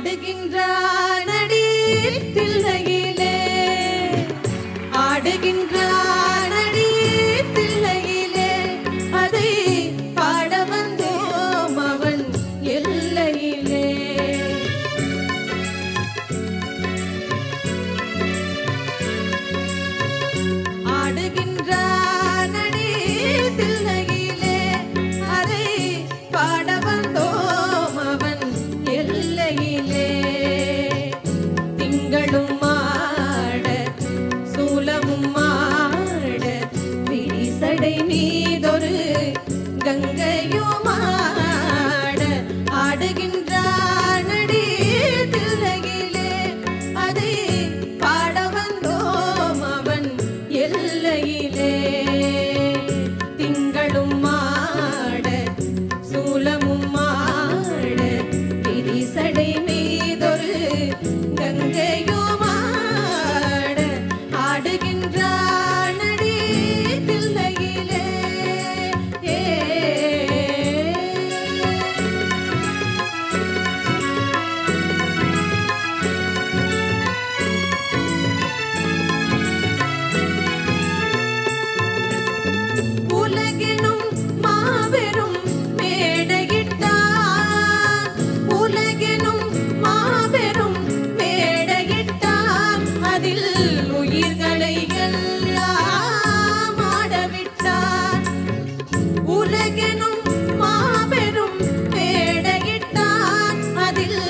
ஆடுகின்றானடி தில்லையிலே ஆடுகின்றானடி தில்லையிலே அதை பாட வந்தோம் அவன் எல்லையிலே ஆடுகின்றானடி தில்லையிலே அதை பாட வந்தோம் அவன் எல்லையிலே திங்களும் மாட சூலமும் மாட விரிசடை மீதொரு கங்கையும் மாட ஆடுகின்றானடி தில்லையிலே அதை பாட வந்தோம் அவன் எல்லையிலே திங்களும் மாட சூலமும் மாட விரிசடை மீதொரு கங்கையும் மாட ஆடுகின்றானடி தில்லையிலே உலகெனும் மாபெரும் மேடையிட்டார் உலகெனும் மாபெரும் மேடையிட்டார் அதில் உயிர்களை எல்லாம் ஆடவிட்டார் உலகெனும் மாபெரும் மேடையிட்டார் அதில்